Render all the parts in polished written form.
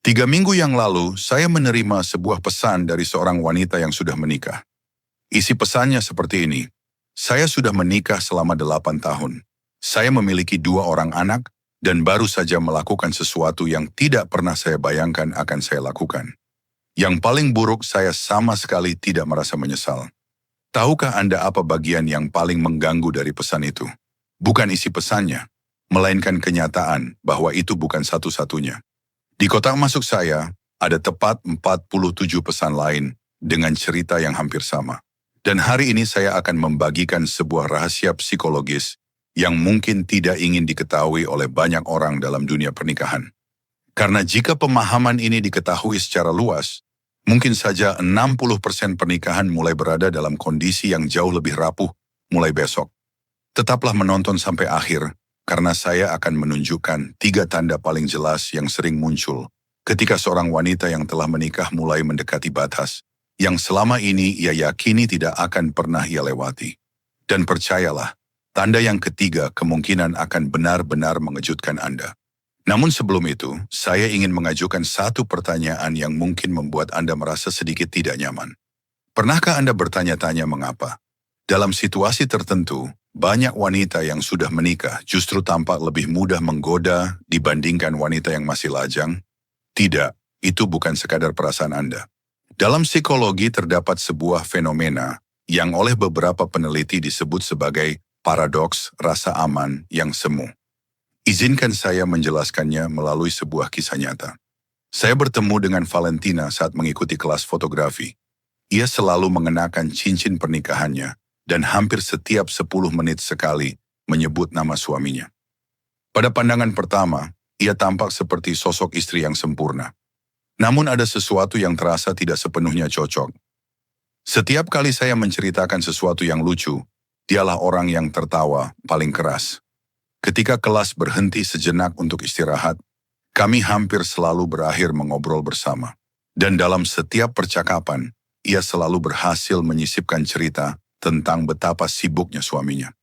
3 minggu yang lalu, saya menerima sebuah pesan dari seorang wanita yang sudah menikah. Isi pesannya seperti ini. Saya sudah menikah selama 8 tahun. Saya memiliki 2 orang anak dan baru saja melakukan sesuatu yang tidak pernah saya bayangkan akan saya lakukan. Yang paling buruk, saya sama sekali tidak merasa menyesal. Tahukah Anda apa bagian yang paling mengganggu dari pesan itu? Bukan isi pesannya, melainkan kenyataan bahwa itu bukan satu-satunya. Di kotak masuk saya, ada tepat 47 pesan lain dengan cerita yang hampir sama. Dan hari ini saya akan membagikan sebuah rahasia psikologis yang mungkin tidak ingin diketahui oleh banyak orang dalam dunia pernikahan. Karena jika pemahaman ini diketahui secara luas, mungkin saja 60% pernikahan mulai berada dalam kondisi yang jauh lebih rapuh mulai besok. Tetaplah menonton sampai akhir, karena saya akan menunjukkan 3 tanda paling jelas yang sering muncul ketika seorang wanita yang telah menikah mulai mendekati batas, yang selama ini ia yakini tidak akan pernah ia lewati. Dan percayalah, tanda yang ketiga kemungkinan akan benar-benar mengejutkan Anda. Namun sebelum itu, saya ingin mengajukan satu pertanyaan yang mungkin membuat Anda merasa sedikit tidak nyaman. Pernahkah Anda bertanya-tanya mengapa? Dalam situasi tertentu, banyak wanita yang sudah menikah justru tampak lebih mudah menggoda dibandingkan wanita yang masih lajang? Tidak, itu bukan sekadar perasaan Anda. Dalam psikologi terdapat sebuah fenomena yang oleh beberapa peneliti disebut sebagai paradoks rasa aman yang semu. Izinkan saya menjelaskannya melalui sebuah kisah nyata. Saya bertemu dengan Valentina saat mengikuti kelas fotografi. Ia selalu mengenakan cincin pernikahannya dan hampir setiap 10 menit sekali menyebut nama suaminya. Pada pandangan pertama, ia tampak seperti sosok istri yang sempurna. Namun ada sesuatu yang terasa tidak sepenuhnya cocok. Setiap kali saya menceritakan sesuatu yang lucu, dialah orang yang tertawa paling keras. Ketika kelas berhenti sejenak untuk istirahat, kami hampir selalu berakhir mengobrol bersama. Dan dalam setiap percakapan, ia selalu berhasil menyisipkan cerita tentang betapa sibuknya suaminya.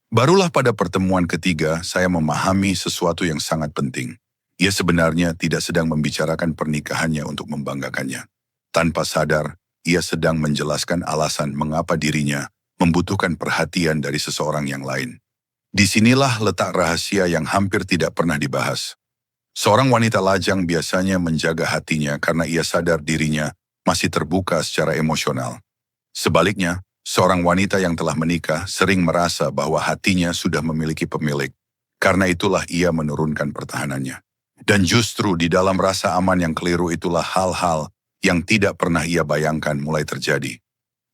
Barulah pada pertemuan ketiga, saya memahami sesuatu yang sangat penting. Ia sebenarnya tidak sedang membicarakan pernikahannya untuk membanggakannya. Tanpa sadar, ia sedang menjelaskan alasan mengapa dirinya membutuhkan perhatian dari seseorang yang lain. Disinilah letak rahasia yang hampir tidak pernah dibahas. Seorang wanita lajang biasanya menjaga hatinya karena ia sadar dirinya masih terbuka secara emosional. Sebaliknya, seorang wanita yang telah menikah sering merasa bahwa hatinya sudah memiliki pemilik. Karena itulah ia menurunkan pertahanannya. Dan justru di dalam rasa aman yang keliru itulah hal-hal yang tidak pernah ia bayangkan mulai terjadi.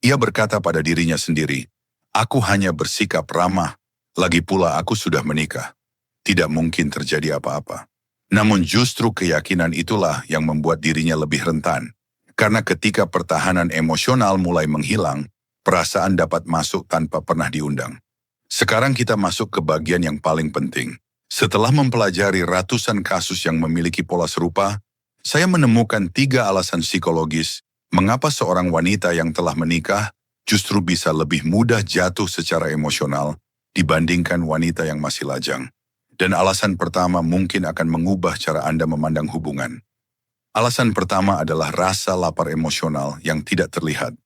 Ia berkata pada dirinya sendiri, "Aku hanya bersikap ramah, lagi pula aku sudah menikah. Tidak mungkin terjadi apa-apa." Namun justru keyakinan itulah yang membuat dirinya lebih rentan. Karena ketika pertahanan emosional mulai menghilang, perasaan dapat masuk tanpa pernah diundang. Sekarang kita masuk ke bagian yang paling penting. Setelah mempelajari ratusan kasus yang memiliki pola serupa, saya menemukan 3 alasan psikologis mengapa seorang wanita yang telah menikah justru bisa lebih mudah jatuh secara emosional dibandingkan wanita yang masih lajang. Dan alasan pertama mungkin akan mengubah cara Anda memandang hubungan. Alasan pertama adalah rasa lapar emosional yang tidak terlihat.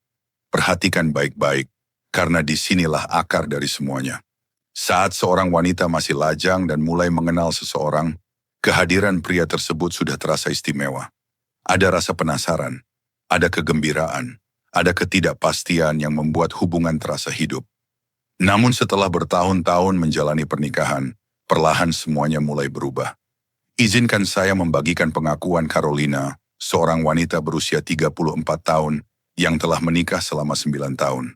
Perhatikan baik-baik, karena disinilah akar dari semuanya. Saat seorang wanita masih lajang dan mulai mengenal seseorang, kehadiran pria tersebut sudah terasa istimewa. Ada rasa penasaran, ada kegembiraan, ada ketidakpastian yang membuat hubungan terasa hidup. Namun setelah bertahun-tahun menjalani pernikahan, perlahan semuanya mulai berubah. Izinkan saya membagikan pengakuan Carolina, seorang wanita berusia 34 tahun yang telah menikah selama 9 tahun.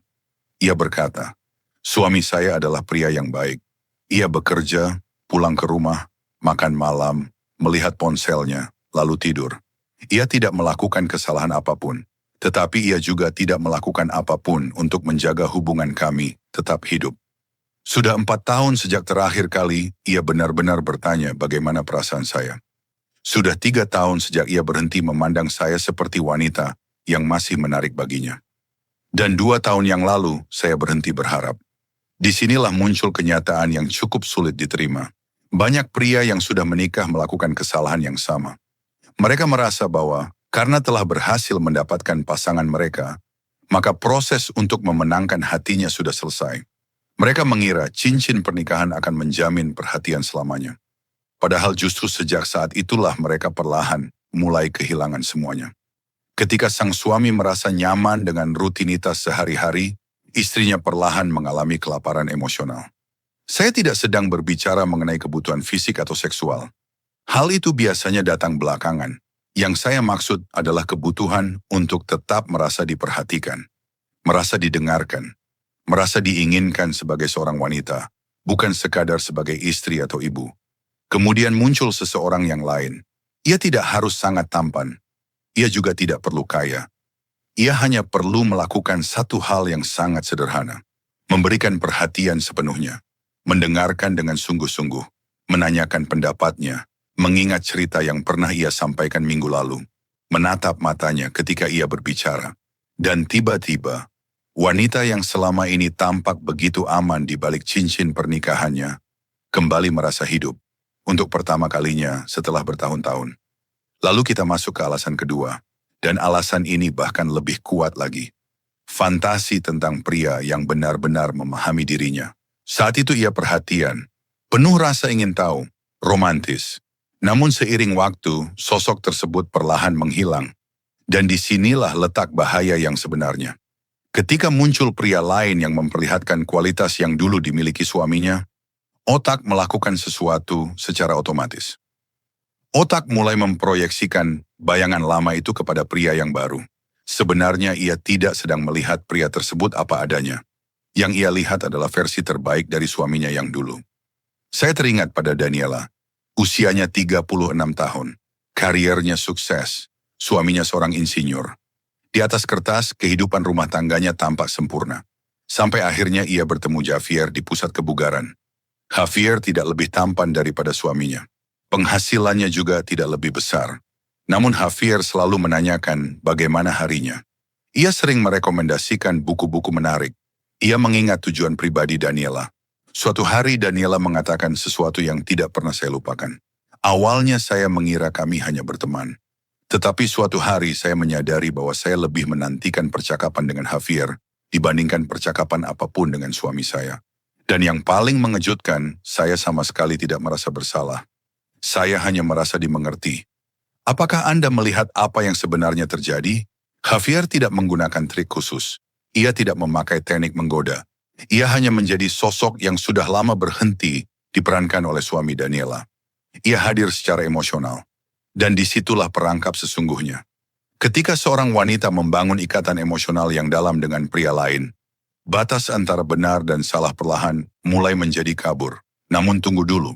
Ia berkata, "Suami saya adalah pria yang baik. Ia bekerja, pulang ke rumah, makan malam, melihat ponselnya, lalu tidur. Ia tidak melakukan kesalahan apapun, tetapi ia juga tidak melakukan apapun untuk menjaga hubungan kami tetap hidup. Sudah 4 tahun sejak terakhir kali ia benar-benar bertanya bagaimana perasaan saya. Sudah 3 tahun sejak ia berhenti memandang saya seperti wanita yang masih menarik baginya. Dan 2 tahun yang lalu saya berhenti berharap." Disinilah muncul kenyataan yang cukup sulit diterima. Banyak pria yang sudah menikah melakukan kesalahan yang sama. Mereka merasa bahwa karena telah berhasil mendapatkan pasangan mereka, maka proses untuk memenangkan hatinya sudah selesai. Mereka mengira cincin pernikahan akan menjamin perhatian selamanya. Padahal justru sejak saat itulah mereka perlahan mulai kehilangan semuanya. Ketika sang suami merasa nyaman dengan rutinitas sehari-hari, istrinya perlahan mengalami kelaparan emosional. Saya tidak sedang berbicara mengenai kebutuhan fisik atau seksual. Hal itu biasanya datang belakangan. Yang saya maksud adalah kebutuhan untuk tetap merasa diperhatikan, merasa didengarkan, merasa diinginkan sebagai seorang wanita, bukan sekadar sebagai istri atau ibu. Kemudian muncul seseorang yang lain. Ia tidak harus sangat tampan. Ia juga tidak perlu kaya. Ia hanya perlu melakukan satu hal yang sangat sederhana. Memberikan perhatian sepenuhnya. Mendengarkan dengan sungguh-sungguh. Menanyakan pendapatnya. Mengingat cerita yang pernah ia sampaikan minggu lalu. Menatap matanya ketika ia berbicara. Dan tiba-tiba, wanita yang selama ini tampak begitu aman di balik cincin pernikahannya, kembali merasa hidup. Untuk pertama kalinya setelah bertahun-tahun. Lalu kita masuk ke alasan kedua, dan alasan ini bahkan lebih kuat lagi. Fantasi tentang pria yang benar-benar memahami dirinya. Saat itu ia perhatian, penuh rasa ingin tahu, romantis. Namun seiring waktu, sosok tersebut perlahan menghilang. Dan disinilah letak bahaya yang sebenarnya. Ketika muncul pria lain yang memperlihatkan kualitas yang dulu dimiliki suaminya, otak melakukan sesuatu secara otomatis. Otak mulai memproyeksikan bayangan lama itu kepada pria yang baru. Sebenarnya ia tidak sedang melihat pria tersebut apa adanya. Yang ia lihat adalah versi terbaik dari suaminya yang dulu. Saya teringat pada Daniela. Usianya 36 tahun. Kariernya sukses. Suaminya seorang insinyur. Di atas kertas, kehidupan rumah tangganya tampak sempurna. Sampai akhirnya ia bertemu Javier di pusat kebugaran. Javier tidak lebih tampan daripada suaminya. Penghasilannya juga tidak lebih besar. Namun Javier selalu menanyakan bagaimana harinya. Ia sering merekomendasikan buku-buku menarik. Ia mengingat tujuan pribadi Daniela. Suatu hari Daniela mengatakan sesuatu yang tidak pernah saya lupakan. Awalnya saya mengira kami hanya berteman. Tetapi suatu hari saya menyadari bahwa saya lebih menantikan percakapan dengan Javier dibandingkan percakapan apapun dengan suami saya. Dan yang paling mengejutkan, saya sama sekali tidak merasa bersalah. Saya hanya merasa dimengerti. Apakah Anda melihat apa yang sebenarnya terjadi? Javier tidak menggunakan trik khusus. Ia tidak memakai teknik menggoda. Ia hanya menjadi sosok yang sudah lama berhenti diperankan oleh suami Daniela. Ia hadir secara emosional. Dan disitulah perangkap sesungguhnya. Ketika seorang wanita membangun ikatan emosional yang dalam dengan pria lain, batas antara benar dan salah perlahan mulai menjadi kabur. Namun tunggu dulu.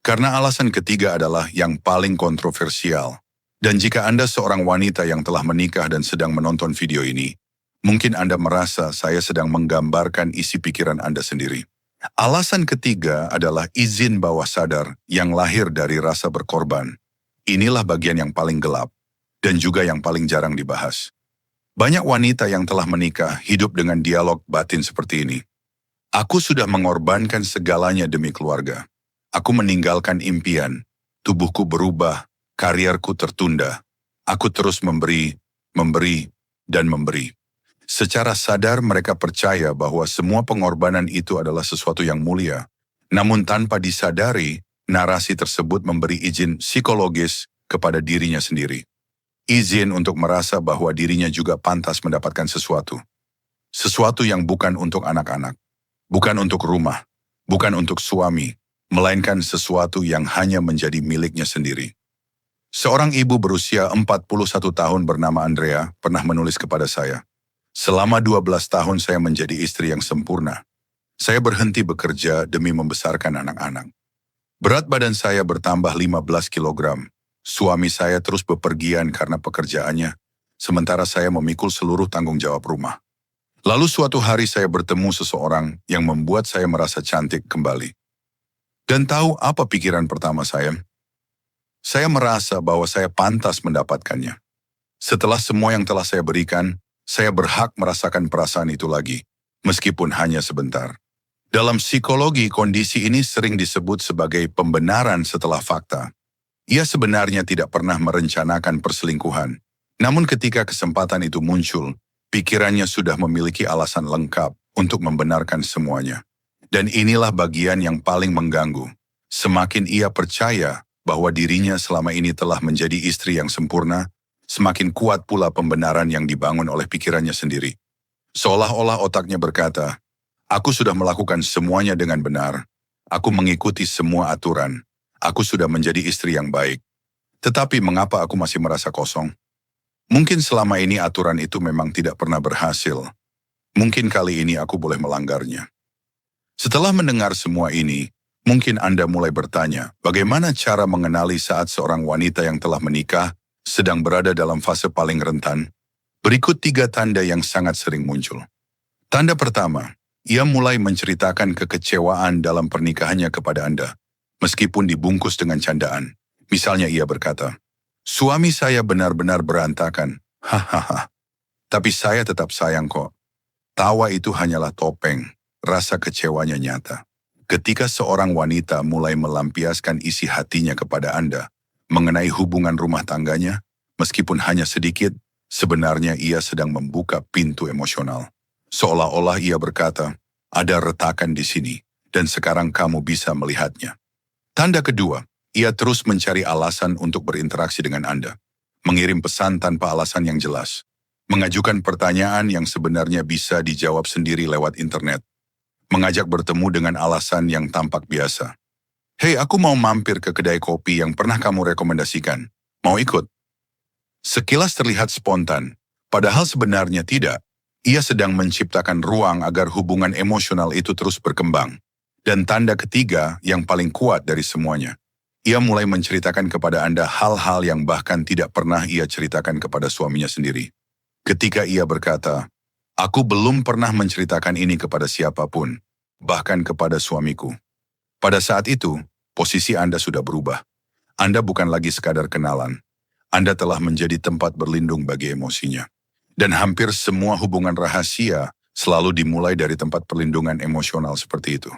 Karena alasan ketiga adalah yang paling kontroversial. Dan jika Anda seorang wanita yang telah menikah dan sedang menonton video ini, mungkin Anda merasa saya sedang menggambarkan isi pikiran Anda sendiri. Alasan ketiga adalah izin bawah sadar yang lahir dari rasa berkorban. Inilah bagian yang paling gelap dan juga yang paling jarang dibahas. Banyak wanita yang telah menikah hidup dengan dialog batin seperti ini. Aku sudah mengorbankan segalanya demi keluarga. Aku meninggalkan impian. Tubuhku berubah, karierku tertunda. Aku terus memberi, dan memberi. Secara sadar mereka percaya bahwa semua pengorbanan itu adalah sesuatu yang mulia. Namun tanpa disadari, narasi tersebut memberi izin psikologis kepada dirinya sendiri. Izin untuk merasa bahwa dirinya juga pantas mendapatkan sesuatu. Sesuatu yang bukan untuk anak-anak, bukan untuk rumah, bukan untuk suami, melainkan sesuatu yang hanya menjadi miliknya sendiri. Seorang ibu berusia 41 tahun bernama Andrea pernah menulis kepada saya, selama 12 tahun saya menjadi istri yang sempurna. Saya berhenti bekerja demi membesarkan anak-anak. Berat badan saya bertambah 15 kilogram. Suami saya terus bepergian karena pekerjaannya, sementara saya memikul seluruh tanggung jawab rumah. Lalu suatu hari saya bertemu seseorang yang membuat saya merasa cantik kembali. Dan tahu apa pikiran pertama saya? Saya merasa bahwa saya pantas mendapatkannya. Setelah semua yang telah saya berikan, saya berhak merasakan perasaan itu lagi, meskipun hanya sebentar. Dalam psikologi, kondisi ini sering disebut sebagai pembenaran setelah fakta. Ia sebenarnya tidak pernah merencanakan perselingkuhan. Namun ketika kesempatan itu muncul, pikirannya sudah memiliki alasan lengkap untuk membenarkan semuanya. Dan inilah bagian yang paling mengganggu. Semakin ia percaya bahwa dirinya selama ini telah menjadi istri yang sempurna, semakin kuat pula pembenaran yang dibangun oleh pikirannya sendiri. Seolah-olah otaknya berkata, "Aku sudah melakukan semuanya dengan benar. Aku mengikuti semua aturan. Aku sudah menjadi istri yang baik. Tetapi mengapa aku masih merasa kosong? Mungkin selama ini aturan itu memang tidak pernah berhasil. Mungkin kali ini aku boleh melanggarnya." Setelah mendengar semua ini, mungkin Anda mulai bertanya, bagaimana cara mengenali saat seorang wanita yang telah menikah sedang berada dalam fase paling rentan? Berikut 3 tanda yang sangat sering muncul. Tanda pertama, ia mulai menceritakan kekecewaan dalam pernikahannya kepada Anda, meskipun dibungkus dengan candaan. Misalnya ia berkata, "Suami saya benar-benar berantakan, hahaha. Tapi saya tetap sayang kok." Tawa itu hanyalah topeng, rasa kecewanya nyata. Ketika seorang wanita mulai melampiaskan isi hatinya kepada Anda mengenai hubungan rumah tangganya, meskipun hanya sedikit, sebenarnya ia sedang membuka pintu emosional. Seolah-olah ia berkata, "Ada retakan di sini, dan sekarang kamu bisa melihatnya." Tanda kedua, ia terus mencari alasan untuk berinteraksi dengan Anda. Mengirim pesan tanpa alasan yang jelas. Mengajukan pertanyaan yang sebenarnya bisa dijawab sendiri lewat internet. Mengajak bertemu dengan alasan yang tampak biasa. "Hei, aku mau mampir ke kedai kopi yang pernah kamu rekomendasikan. Mau ikut?" Sekilas terlihat spontan, padahal sebenarnya tidak. Ia sedang menciptakan ruang agar hubungan emosional itu terus berkembang. Dan tanda ketiga yang paling kuat dari semuanya. Ia mulai menceritakan kepada Anda hal-hal yang bahkan tidak pernah ia ceritakan kepada suaminya sendiri. Ketika ia berkata, "Aku belum pernah menceritakan ini kepada siapapun, bahkan kepada suamiku." Pada saat itu, posisi Anda sudah berubah. Anda bukan lagi sekadar kenalan. Anda telah menjadi tempat berlindung bagi emosinya. Dan hampir semua hubungan rahasia selalu dimulai dari tempat perlindungan emosional seperti itu.